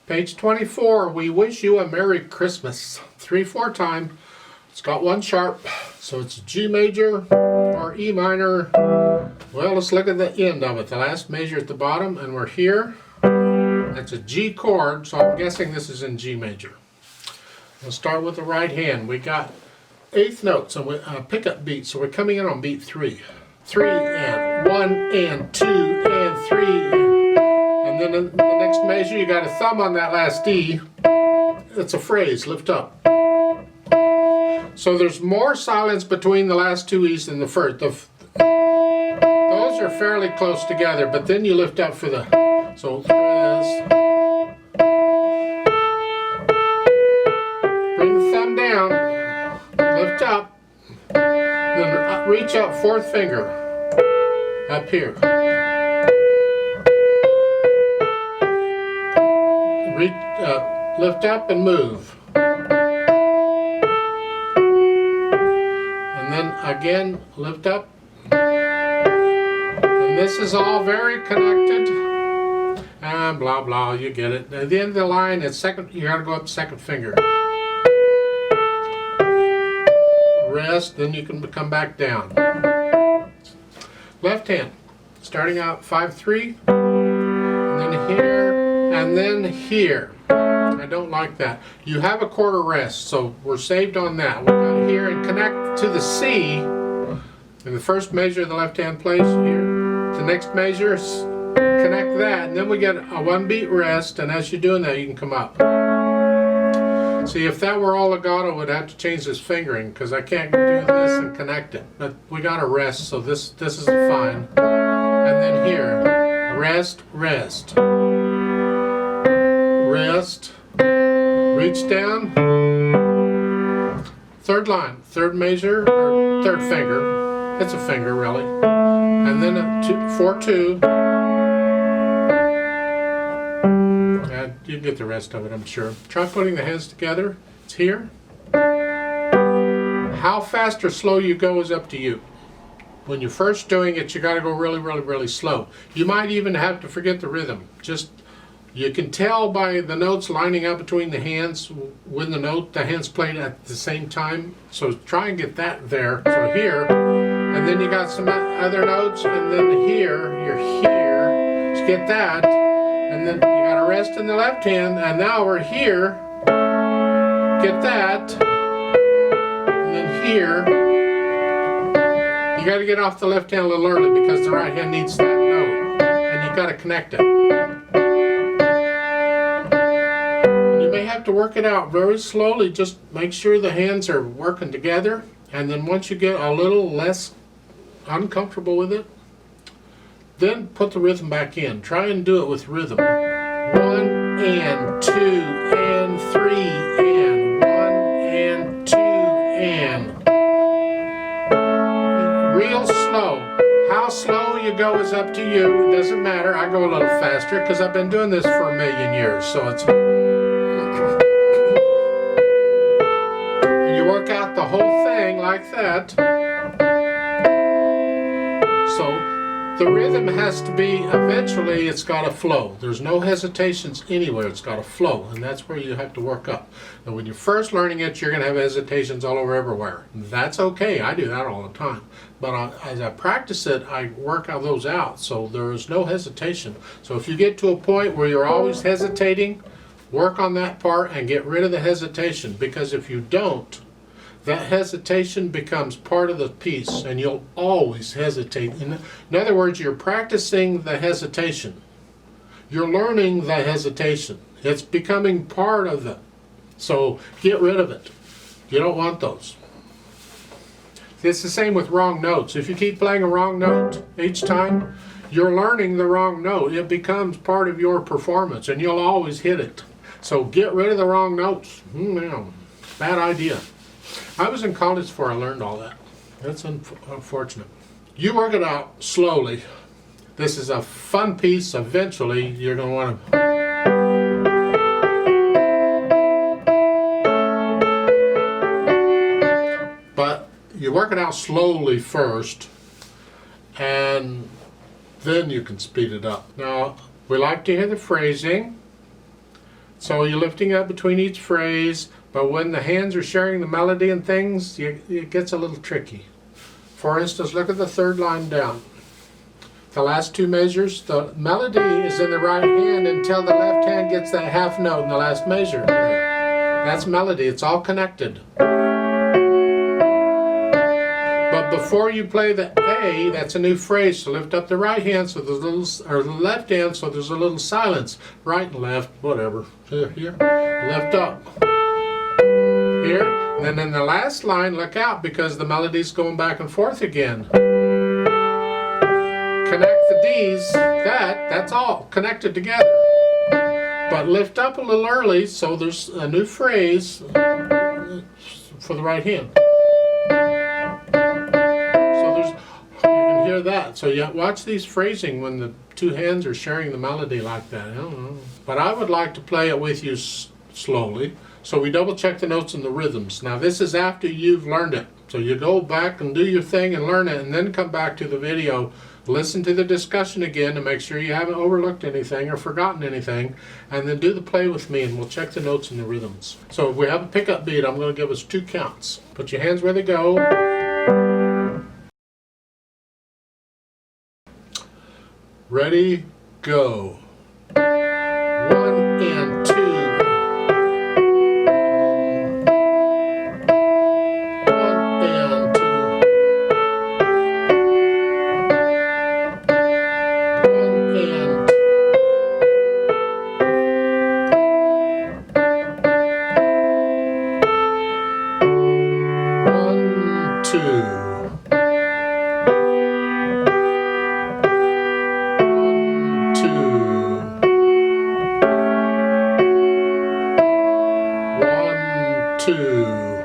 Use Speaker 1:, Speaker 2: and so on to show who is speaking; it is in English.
Speaker 1: Page 24, we wish you a Merry Christmas. 3/4 time. It's got one sharp, so it's G major or E minor. Well, let's look at the end of it. The last measure at the bottom, and we're here. That's a G chord, so I'm guessing this is in G major. We'll start with the right hand. We got eighth notes, so pickup beat, so we're coming in on beat 3. 3 and 1 and 2 and 3. And then in the next measure, you got a thumb on that last E. It's a phrase, lift up. So there's more silence between the last two E's than the first. Those are fairly close together, but then you lift up for the, so rest. Bring the thumb down, lift up, then reach up, fourth finger, up here. Reach up, lift up and move. And then again, lift up. And this is all very connected. And blah blah, you get it. At the end of the line, it's second, you gotta go up second finger. Rest, then you can come back down. Left hand, starting out 5/3, and then here, and then here. I don't like that. You have a quarter rest, so we're saved on that. We'll go here and connect to the C in the first measure of the left hand plays here. The next measure, connect that, and then we get a 1 beat rest, and as you're doing that, you can come up. See, if that were all legato, we'd have to change this fingering, because I can't do this and connect it. But we got a rest, so this is fine. And then here, rest, rest. Rest, reach down, third line, third measure, or third finger, it's a finger really, and then a 4/2, and you get the rest of it, I'm sure. Try putting the hands together, it's here. How fast or slow you go is up to you. When you're first doing it, you gotta go really, really, really slow. You might even have to forget the rhythm. You can tell by the notes lining up between the hands when the hands played at the same time. So try and get that there. So here, and then you got some other notes, and then here, you're here. So get that, and then you got a rest in the left hand, and now we're here. Get that, and then here. You got to get off the left hand a little early because the right hand needs that note, and you got to connect it. Have to work it out very slowly. Just make sure the hands are working together, and then once you get a little less uncomfortable with it, then put the rhythm back in. Try and do it with rhythm. 1 and 2 and 3 and 1 and 2 and real slow. How slow you go is up to you. It doesn't matter. I go a little faster because I've been doing this for a million years, so it's work out the whole thing like that. So the rhythm has to be, eventually it's got to flow. There's no hesitations anywhere, it's got to flow, and that's where you have to work up. And when you're first learning it, you're going to have hesitations all over everywhere. That's okay, I do that all the time. But as I practice it, I work those out, so there is no hesitation. So if you get to a point where you're always hesitating, work on that part and get rid of the hesitation, because if you don't, that hesitation becomes part of the piece, and you'll always hesitate. In other words, you're practicing the hesitation. You're learning the hesitation. It's becoming part of it. So get rid of it. You don't want those. It's the same with wrong notes. If you keep playing a wrong note each time, you're learning the wrong note. It becomes part of your performance, and you'll always hit it. So get rid of the wrong notes. Bad idea. I was in college before I learned all that. That's unfortunate. You work it out slowly. This is a fun piece. Eventually, you're going to want to... But you work it out slowly first, and then you can speed it up. Now, we like to hear the phrasing. So you're lifting up between each phrase, but when the hands are sharing the melody and things, it gets a little tricky. For instance, look at the third line down. The last two measures, the melody is in the right hand until the left hand gets that half note in the last measure. That's melody, it's all connected. But before you play the A, that's a new phrase, so lift up the right hand, so there's a little, or the left hand, so there's a little silence. Right and left, whatever. Here, lift up. Here, and then in the last line, look out because the melody's going back and forth again. Connect the D's, that's all connected together. But lift up a little early, so there's a new phrase for the right hand. You can hear that. So you watch these phrasing when the two hands are sharing the melody like that. I don't know. But I would like to play it with you slowly. So we double check the notes and the rhythms. Now this is after you've learned it. So you go back and do your thing and learn it and then come back to the video, listen to the discussion again to make sure you haven't overlooked anything or forgotten anything, and then do the play with me and we'll check the notes and the rhythms. So if we have a pickup beat, I'm going to give us 2 counts. Put your hands where they go. Ready, go. 1 and 2. 1 and 2. 1 and 1, 2. Two.